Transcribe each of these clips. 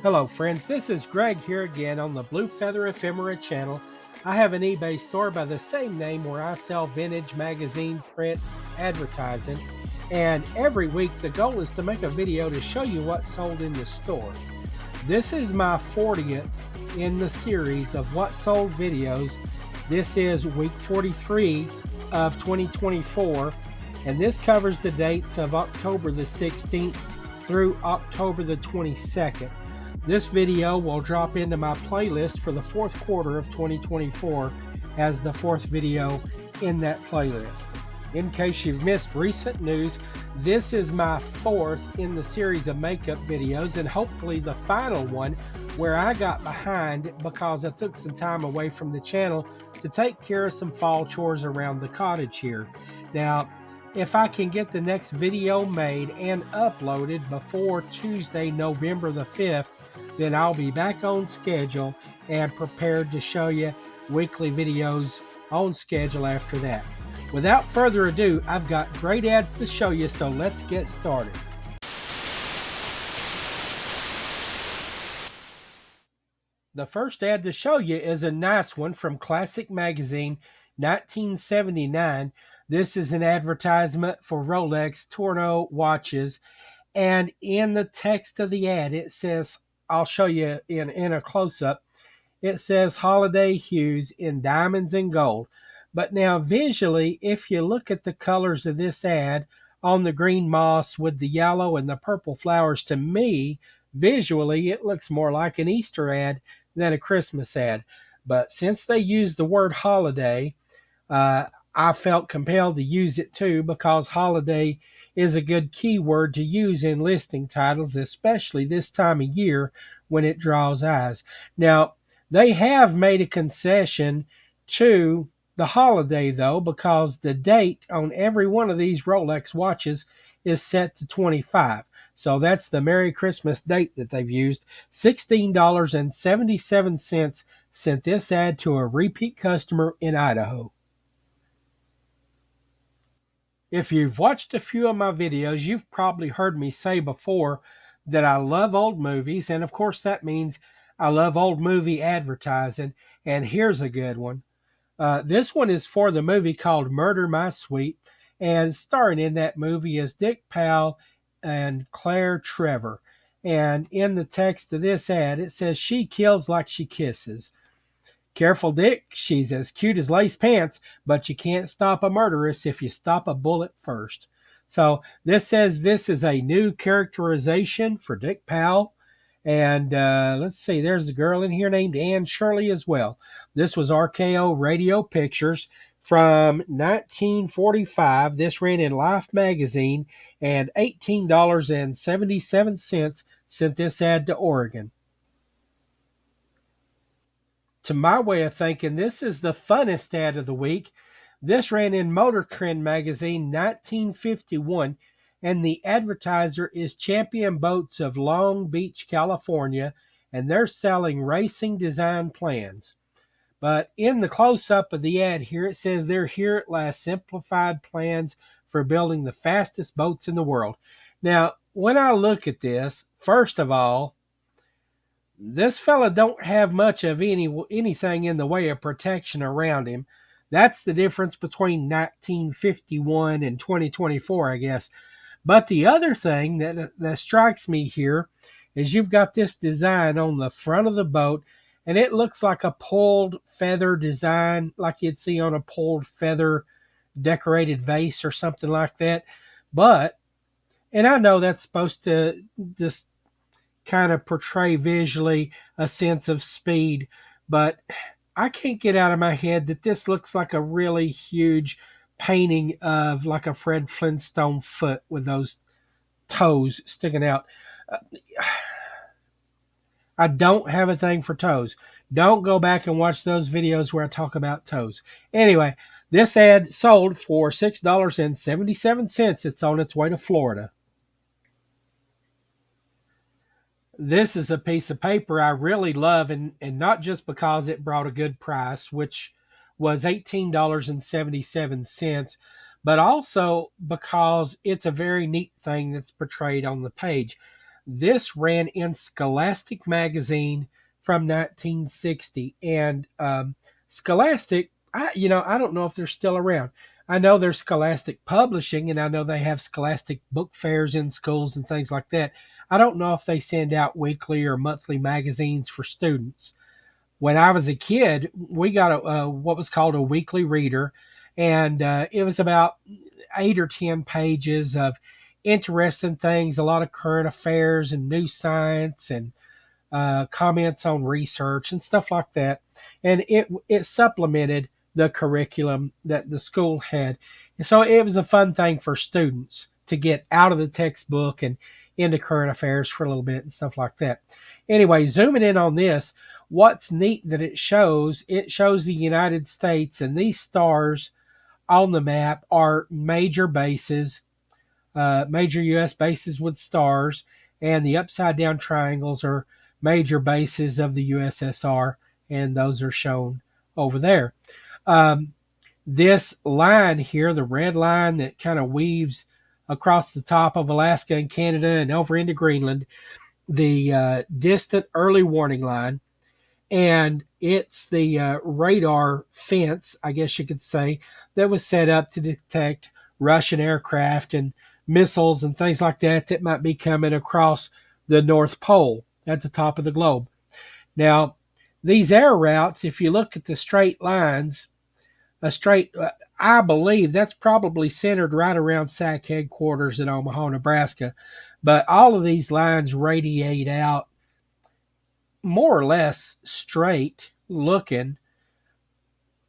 Hello friends, this is Greg here again on the Blue Feather Ephemera channel. I have an eBay store by the same name where I sell vintage magazine print advertising, and every week the goal is to make a video to show you what's sold in the store. This is my 40th in the series of what sold videos. This is week 43 of 2024, and this covers the dates of October the 16th through October the 22nd. This video will drop into my playlist for the fourth quarter of 2024 as the fourth video in that playlist. In case you've missed recent news, this is my fourth in the series of makeup videos, and hopefully the final one, where I got behind because I took some time away from the channel to take care of some fall chores around the cottage here. Now, if I can get the next video made and uploaded before Tuesday, November the 5th, then I'll be back on schedule and prepared to show you weekly videos on schedule after that. Without further ado, I've got great ads to show you, so let's get started. The first ad to show you is a nice one from Scholastic Magazine, 1979. This is an advertisement for Rolex Tourneau watches, and in the text of the ad it says, I'll show you in a close-up, it says holiday hues in diamonds and gold. But now visually, if you look at the colors of this ad on the green moss with the yellow and the purple flowers, to me, visually, it looks more like an Easter ad than a Christmas ad. But since they use the word holiday, I felt compelled to use it too, because holiday is a good keyword to use in listing titles, especially this time of year when it draws eyes. Now, they have made a concession to the holiday though, because the date on every one of these Rolex watches is set to 25. So that's the Merry Christmas date that they've used. $16.77 sent this ad to a repeat customer in Idaho. If you've watched a few of my videos, you've probably heard me say before that I love old movies, and of course that means I love old movie advertising, and here's a good one. This one is for the movie called Murder, My Sweet, and starring in that movie is Dick Powell and Claire Trevor. And in the text of this ad, it says, "She kills like she kisses. Careful, Dick, she's as cute as lace pants, but you can't stop a murderess if you stop a bullet first." So this says this is a new characterization for Dick Powell. And let's see, there's a girl in here named Anne Shirley as well. This was RKO Radio Pictures from 1945. This ran in Life magazine, and $18.77 sent this ad to Oregon. To my way of thinking, this is the funnest ad of the week. This ran in Motor Trend magazine, 1951, and the advertiser is Champion Boats of Long Beach, California, and they're selling racing design plans. But in the close-up of the ad here, it says they're here at last, simplified plans for building the fastest boats in the world. Now, when I look at this, first of all, this fella don't have much of anything in the way of protection around him. That's the difference between 1951 and 2024, I guess. But the other thing that strikes me here is you've got this design on the front of the boat, and it looks like a pulled feather design, like you'd see on a pulled feather decorated vase or something like that. But, and I know that's supposed to just kind of portray visually a sense of speed, but I can't get out of my head that this looks like a really huge painting of like a Fred Flintstone foot with those toes sticking out. I don't have a thing for toes. Don't go back and watch those videos where I talk about toes. Anyway, this ad sold for $6.77. It's on its way to Florida. This is a piece of paper I really love, and not just because it brought a good price, which was $18.77, but also because it's a very neat thing that's portrayed on the page. This ran in Scholastic Magazine from 1960. And Scholastic, I don't know if they're still around. I know there's Scholastic Publishing, and I know they have Scholastic book fairs in schools and things like that. I don't know if they send out weekly or monthly magazines for students. When I was a kid, we got what was called a weekly reader, and it was about 8 or 10 pages of interesting things, a lot of current affairs and new science and comments on research and stuff like that. And it supplemented the curriculum that the school had. And so it was a fun thing for students to get out of the textbook and into current affairs for a little bit and stuff like that. Anyway, zooming in on this, what's neat that it shows the United States, and these stars on the map are major bases, major U.S. bases with stars, and the upside down triangles are major bases of the USSR, and those are shown over there. This line here, the red line that kind of weaves across the top of Alaska and Canada and over into Greenland, the distant early warning line, and it's the radar fence, I guess you could say, that was set up to detect Russian aircraft and missiles and things like that that might be coming across the North Pole at the top of the globe. Now, these air routes, if you look at the straight lines, I believe that's probably centered right around SAC headquarters in Omaha, Nebraska. But all of these lines radiate out more or less straight looking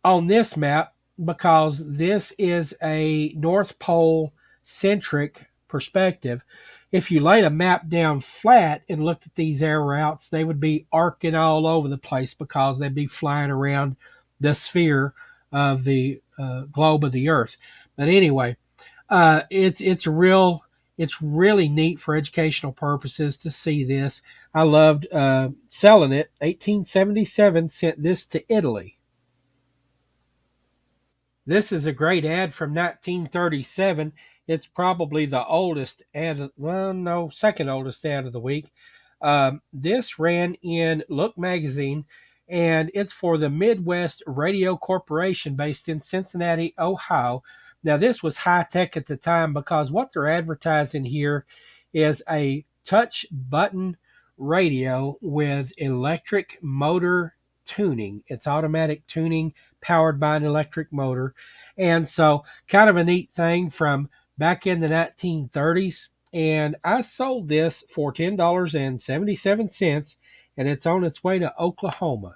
on this map, because this is a North Pole centric perspective. If you laid a map down flat and looked at these air routes, they would be arcing all over the place because they'd be flying around the sphere of the globe of the Earth. But anyway, it's really neat for educational purposes to see this. I loved selling it. 1877 sent this to Italy. This is a great ad from 1937. It's probably the oldest ad, well, no, second oldest ad of the week. This ran in Look magazine, and it's for the Midwest Radio Corporation based in Cincinnati, Ohio. Now, this was high tech at the time, because what they're advertising here is a touch button radio with electric motor tuning. It's automatic tuning powered by an electric motor. And so, kind of a neat thing from back in the 1930s. And I sold this for $10.77, and it's on its way to Oklahoma.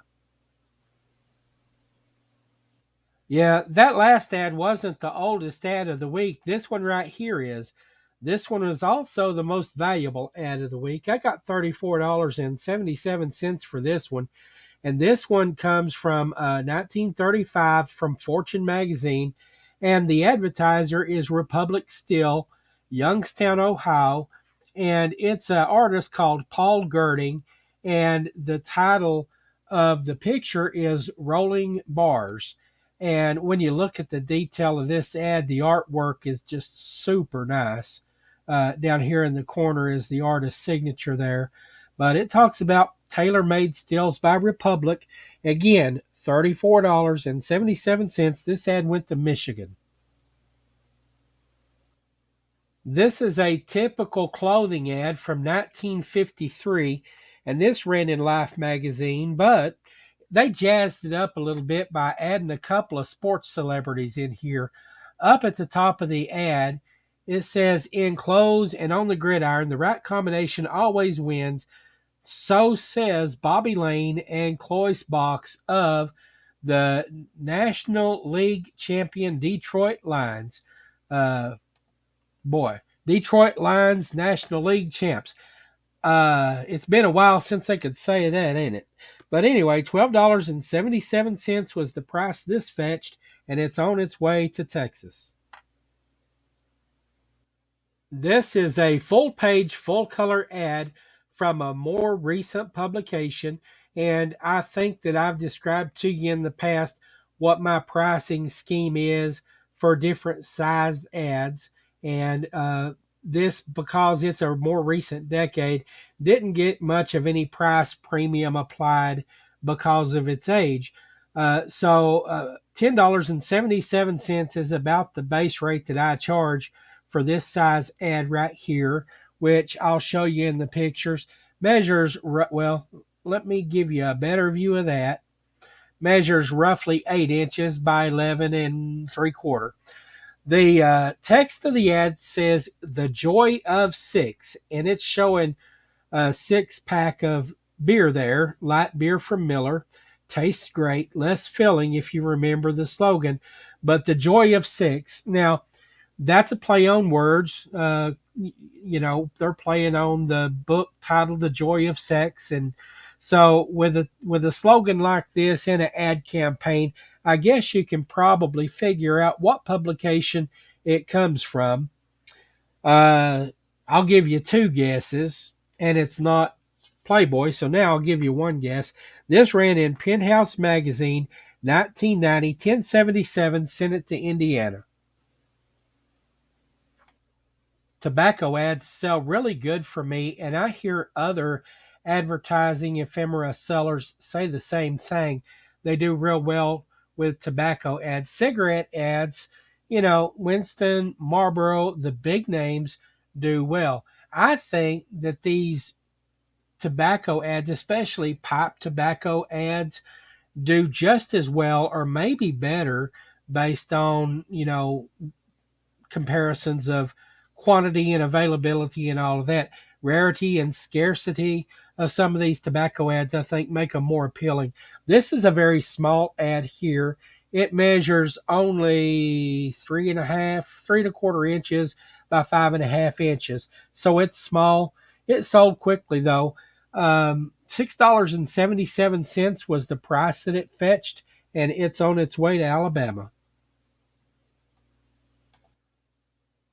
Yeah, that last ad wasn't the oldest ad of the week. This one right here is. This one was also the most valuable ad of the week. I got $34.77 for this one. And this one comes from 1935 from Fortune magazine. And the advertiser is Republic Steel, Youngstown, Ohio. And it's an artist called Paul Girding. And the title of the picture is Rolling Bars. And when you look at the detail of this ad, the artwork is just super nice. Down here in the corner is the artist's signature there. But it talks about tailor-made stills by Republic. Again, $34.77. This ad went to Michigan. This is a typical clothing ad from 1953, and this ran in Life magazine, but they jazzed it up a little bit by adding a couple of sports celebrities in here. Up at the top of the ad, it says, "In clothes and on the gridiron, the right combination always wins. So says Bobby Lane and Cloyce Box of the National League champion Detroit Lions." Detroit Lions National League champs. It's been a while since I could say that, ain't it? But anyway, $12.77 was the price this fetched, and it's on its way to Texas. This is a full-page, full-color ad from a more recent publication, and I think that I've described to you in the past what my pricing scheme is for different sized ads, and this, because it's a more recent decade, didn't get much of any price premium applied because of its age. So $10.77 is about the base rate that I charge for this size ad right here, which I'll show you in the pictures. Measures, well, let me give you a better view of that. Measures roughly 8 inches by 11 and 3/4. The text of the ad says "The Joy of Six," and it's showing a 6-pack of beer there, light beer from Miller. Tastes great, less filling if you remember the slogan, but the joy of six. Now, that's a play on words. They're playing on the book titled "The Joy of Sex," and so with a slogan like this in an ad campaign, I guess you can probably figure out what publication it comes from. I'll give you 2 guesses, and it's not Playboy, so now I'll give you 1 guess. This ran in Penthouse Magazine, 1990, 1077, sent it to Indiana. Tobacco ads sell really good for me, and I hear other advertising ephemera sellers say the same thing. They do real well with tobacco ads. Cigarette ads, Winston, Marlboro, the big names do well. I think that these tobacco ads, especially pipe tobacco ads, do just as well or maybe better based on, comparisons of quantity and availability and all of that. Rarity and scarcity of some of these tobacco ads, I think, make them more appealing. This is a very small ad here. It measures only 3.25 inches by 5.5 inches. So it's small. It sold quickly though. $6.77 was the price that it fetched, and it's on its way to Alabama.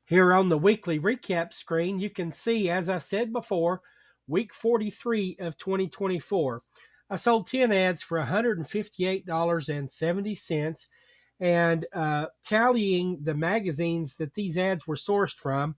Here on the weekly recap screen, you can see, as I said before, week 43 of 2024. I sold 10 ads for $158.70, and tallying the magazines that these ads were sourced from,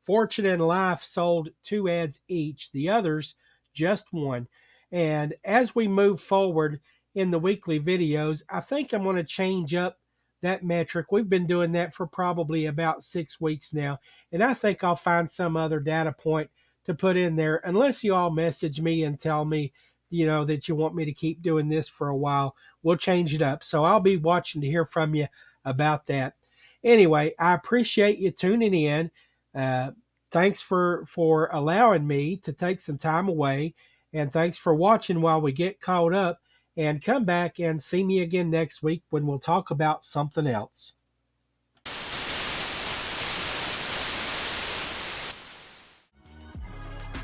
Fortune and Life sold 2 ads each, the others just 1. And as we move forward in the weekly videos, I think I'm going to change up that metric. We've been doing that for probably about 6 weeks now, and I think I'll find some other data point to put in there, unless you all message me and tell me, that you want me to keep doing this for a while. We'll change it up. So I'll be watching to hear from you about that. Anyway, I appreciate you tuning in. Thanks for allowing me to take some time away, and thanks for watching while we get caught up. And come back and see me again next week when we'll talk about something else.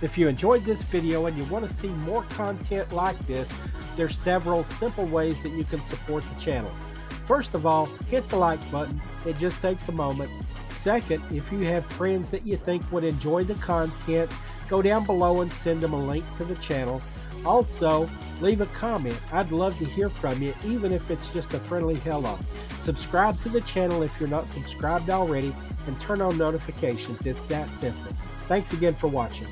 If you enjoyed this video and you want to see more content like this, there's several simple ways that you can support the channel. First of all, hit the like button. It just takes a moment. Second, if you have friends that you think would enjoy the content, go down below and send them a link to the channel. Also, leave a comment. I'd love to hear from you, even if it's just a friendly hello. Subscribe to the channel if you're not subscribed already, and turn on notifications. It's that simple. Thanks again for watching.